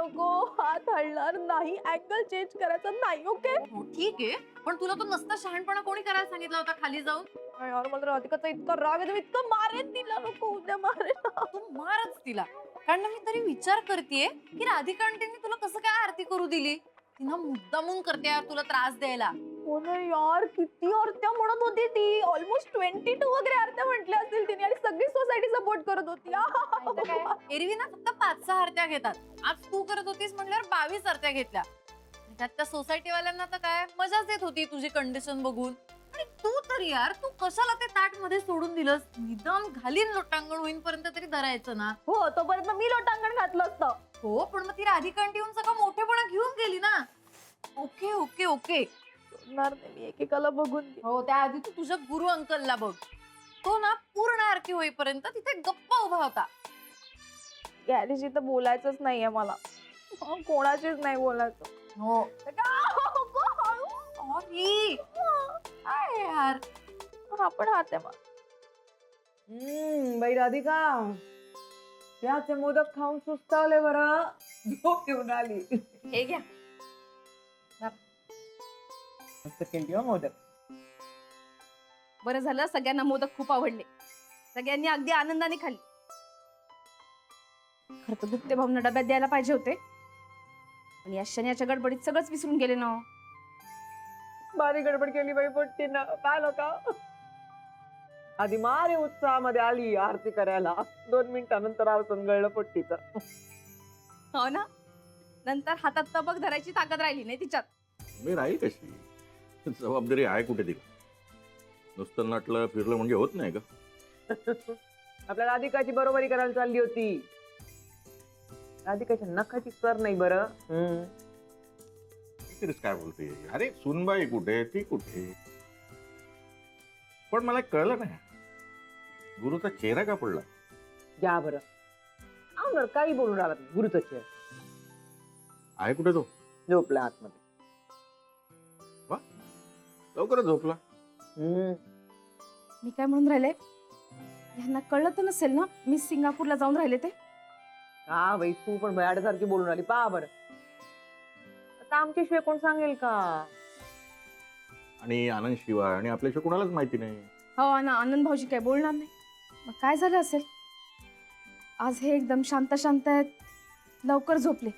नको, हात हलणार नाही, अँगल चेंज करायचा नाही. ओके हो ठीक आहे, पण तुला तो नसता शहाणपणा कोणी करायला सांगितला होता खाली जाऊन? यार मला राधिकाचा इतका राग येतो, इतकं मारेन तिला. नको उद्या मारेन. तू मारच तिला. कारण ना मी तरी विचार करतेय की राधिका आंटींनी तुला कसं काय आरती करू दिली. तिनं मुद्दामून करते यार तुला त्रास द्यायला. हो ना यार, किती आरत्या म्हणत होती ती. ऑलमोस्ट 22 वगैरे आरत्या म्हटल्या असतील तिने आणि सगळी सोसायटी सपोर्ट करत होती. एरवी ना फक्त 5-6 आरत्या घेतात. आज तू करत होतीस म्हटल्यावर 22 आरत्या घेतल्या. आणि त्यात त्या सोसायटीवाल्यांना तर काय मजाच देत होती तुझी कंडिशन बघून. आणि तू तर यार तू कशाला ते ताट मध्ये सोडून दिलंस? निदान घालीन लोटांगण होईपर्यंत तरी धरायचं ना. हो, तोपर्यंत मी लोटांगण घातलं असतं. हो पण मग ती राधिका आंटी येऊन सगळं मोठेपणा घेऊन गेली ना. Okay okay okay. सोडणार नाही मी एकेकाला बघून. हो त्याआधी तू तुझ्या गुरु अंकलला बघ. तो ना पूर्ण आरती होईपर्यंत तिथे गप्पा उभा होता. गॅरेजी तर बोलायचंच नाहीये मला. कोणाचीच नाही बोलायचं. हो सॉरी. काय यार आपण हात आहे मला. बाई राधिका, त्याचे मोदक खाऊन सुस्तावले बरं. झोप येऊन आली. हे घ्या. मस्त केली हो मोदक. बरं झालं, सगळ्यांना मोदक खूप आवडले. सगळ्यांनी अगदी आनंदाने खाल्ली. खरं तर दुखते भाऊंना डब्यात द्यायला पाहिजे होते, पण या शनियाच्या गडबडीत सगळंच विसरून गेले ना. बारी गडबड केली बाई पोट्टीनं. काय लोका आधी मारे उत्साहामध्ये आली आरती करायला. 2 मिनिटानंतर आवसन गळलं पोट्टीचं. हो ना, नंतर हातात तबक धरायची ताकद राहिली नाही तिच्यात. मी राहील कशी? जबाबदारी आहे कुठे ती? नुसतं नटलं फिरलं म्हणजे होत नाही का? आपल्या राधिकाची बरोबरी करायला चालली होती. राधिकाच्या नखाची सर नाही बरं. तरीच काय बोलते? अरे सुनबाई कुठे, ती कुठे? पण मला कळलं नाही, गुरुचा चेहरा का पडला? घ्या बरं. आवणार काही बोलून राहिला गुरुचा चेहरा. आहे कुठे तो? झोपला आतमध्ये. लवकरच झोपला. मी काय म्हणून राहिले, यांना कळलं तर नसेल ना मी सिंगापूरला जाऊन राहिले ते. का बाई तू पण भयाड्यासारखी बोलून राहिली. पहा बरं, आता आमच्याशिवाय कोण सांगेल का? आणि आनंद शिवाय आणि आपल्याशिवाय कुणालाच माहिती नाही. हो ना, आनंद भाऊजी काय बोलणार नाही. मग काय झालं असेल? आज हे एकदम शांत शांत आहेत, लवकर झोपले.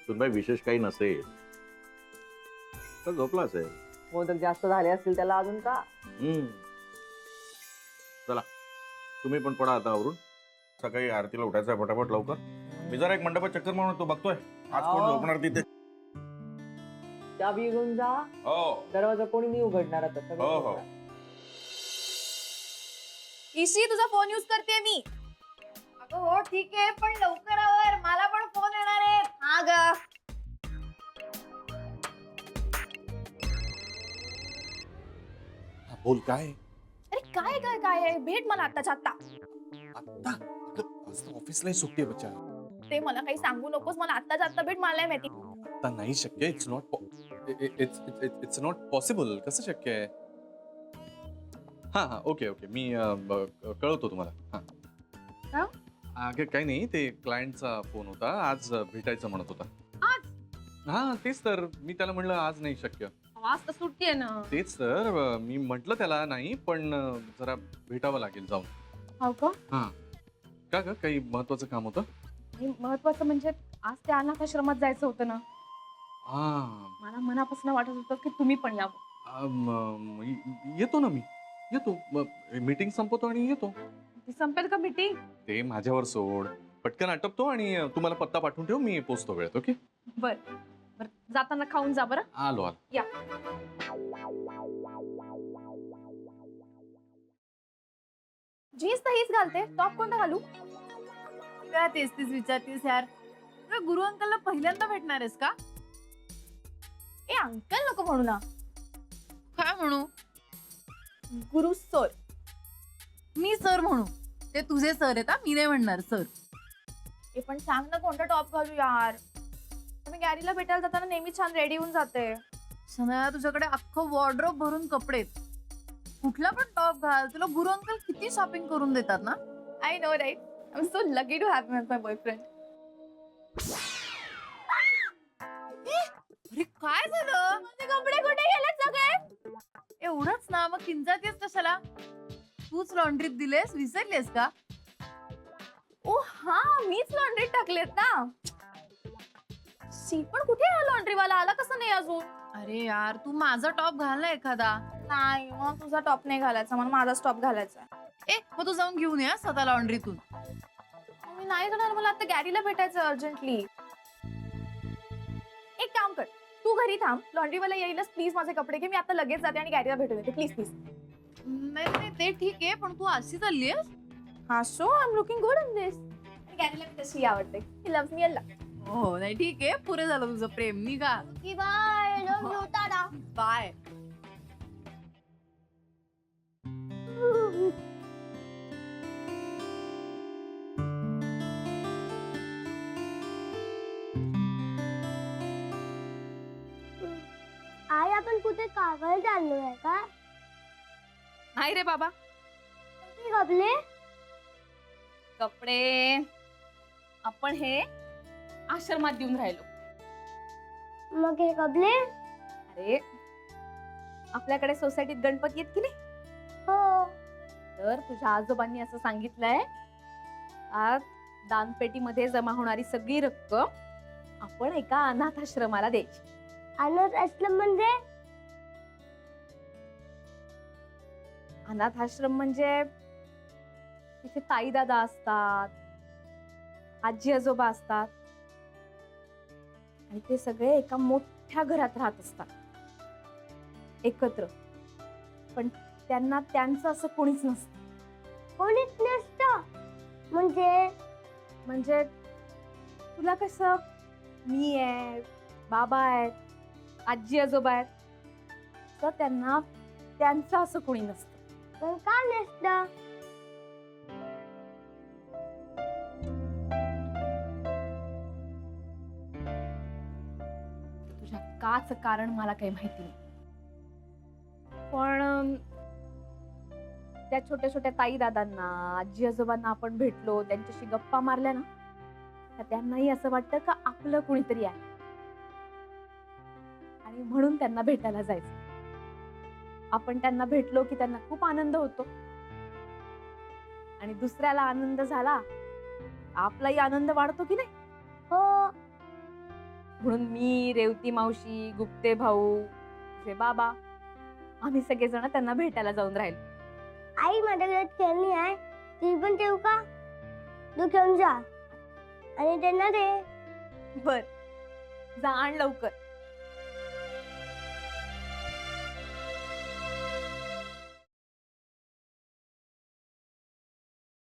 सुनबाई विशेष काही नसेल तर झोपला असेल. मोदक जास्त झाले असतील त्याला अजून का? चला तुम्ही पण पडा आता आवरून. सकाळी आरतीला उठायचं आहे फटाफट लवकर. मी जरा एक मंडपात चक्कर मारून तो बघतोय आज कोण झोपणार तिथे. चाबी घेऊन जा. हो दरवाजा कोणी नाही उघडणार आता. सगळं हो हो. ईशी तुझा फोन यूज करते मी. अगं हो ठीक आहे पण लवकर आवर, मला पण फोन येणार आहे. हा ग बोल काय? अरे काय काय काय आहे? भेट मला आत्ताच्या आत्ता. आता आज तर ऑफिसलाही सुट्टी आहे बच्चा. ते मला काही सांगू नकोस, मला आत्ताच्या आत्ता भेट. मला माहिती. आता नाही शक्य. It's not possible. कसं शक्य आहे? हा हा ओके ओके मी कळवतो तुम्हाला. हा अगं काही नाही, ते क्लायंटचा फोन होता. आज भेटायचं म्हणत होता. आज? हा तेच तर मी त्याला म्हणलं आज नाही शक्य. आज तर सुट्टी आहे ना. तेच तर मी म्हटलं त्याला नाही पण जरा भेटावं लागेल जाऊन. हो का? हा का ग काही महत्वाचं काम होतं? महत्वाचं म्हणजे आज त्या अनाथाश्रमात जायचं होतं ना. हा मला मनापासून वाटत होतं की तुम्ही पण यावं. येतो ना मी. येतो. मीटिंग संपवतो आणि येतो. ती संपेल का मीटिंग? ते माझ्यावर सोड. पटकन आटपतो आणि तुम्हाला पत्ता पाठवून ठेव. मी पोचतो वेळेत. ओके बर बर, जाताना खाऊन जा बरं. आलो आलो. या. जीन्स तर हीच घालते, टॉप कोणता घालू? काय तेच तेच विचारतीस यार. तुला गुरु अंकलला पहिल्यांदा भेटणार आहेस का? ए अंकल नको म्हणू ना, काय म्हणू? गुरु सर. मी सर म्हणू? ते तुझे सर आहेत. मी नाही म्हणणार सर. ए पण सांग ना कोणता टॉप घालू यार. मी गॅरीला भेटायला जाताना नेहमी छान रेडी होऊन जाते. शनाया तुझ्याकडे अख्खं वॉर्डरोब भरून कपडे आहेत. कुठला पण टॉप घाल. तुला गुरु अंकल किती शॉपिंग करून देतात ना. I know right. I am so lucky to have my boyfriend. अरे काय झालं? माझे कपडे कुठे गेले सगळे? एवढंच ना, मग किंचातीस कशाला? तूच लॉन्ड्रीत दिलेस, विसरलेस का? ओ हा, मीच लॉन्ड्रीत टाकलेत ना. शी, पण कुठे हा लॉन्ड्रीवाला आला कसं नाही अजून? अरे यार, तू माझा टॉप घाल ना एखादा. नाही, मग तुझा टॉप नाही घालायचा, मला माझाच टॉप घालायचा. मग तू जाऊन घेऊन ये स्वतः लॉन्ड्रीतून. मी नाही जाणार, मला आता गॅरीला भेटायचं अर्जंटली. एक काम कर, तू घरी थांब, लॉन्ड्रीवाला येईलच, प्लीज माझे कपडे घे, मी आता लगेच जाते आणि गॅरीला भेटून येते, प्लीज प्लीज. नाही नाही, ते ठीक आहे, पण तू अशी चाललीयस? हा, so I am looking good in this. गॅरीला मी तशी आवडते, ही लव्स मी. हो नाही, ठीक आहे, पुरे झालं तुझं प्रेम. निघा. Bye, love you, tata. Bye. आई आपण कुठे कागल चाललोय का? नाही रे बाबा, ते कपडे कपडे आपण हे आश्रमात देऊन राहिलो. मग हे कपडे अरे, आपल्याकडे सोसायटीत गणपती आहेत की नाही, हो. तर तुझ्या आजोबांनी असं सांगितलंय, आज दानपेटीमध्ये जमा होणारी सगळी रक्कम आपण एका अनाथ आश्रमाला द्यायची. अनाथ आश्रम म्हणजे? अनाथ आश्रम म्हणजे तिथे ताई दादा असतात, आजी आजोबा असतात, आणि ते सगळे एका मोठ्या घरात राहत असतात एकत्र, पण त्यांना त्यांचं असं कोणीच नसतं. कोणीच नसतं म्हणजे? तुला कसं मी आहे, बाबा आहेत, आजी आजोबा आहेत, तर त्यांना त्यांचं असं कोणी नसतं. पण का नसतं? तुझ्या काच कारण मला काही माहिती नाही, पण त्या छोट्या छोट्या ताई दादांना, आजी आजोबांना आपण भेटलो, त्यांच्याशी गप्पा मारल्या ना, तर त्यांनाही असं वाटतं का आपलं कुणीतरी आहे, आणि म्हणून त्यांना भेटायला जायचं. आपण त्यांना भेटलो की त्यांना खूप आनंद होतो, आणि दुसऱ्याला आनंद झाला, आपलाही आनंद वाढतो की नाही. हो. म्हणून मी, रेवती मावशी, गुप्ते भाऊ, तुझे बाबा, आम्ही सगळेजण त्यांना भेटायला जाऊन राहिलो. आई माझ्याकडे खेळणी आहे, ती पण ठेवू का? तू घेऊन जा आणि त्यांना दे. बर, जा आण लवकर.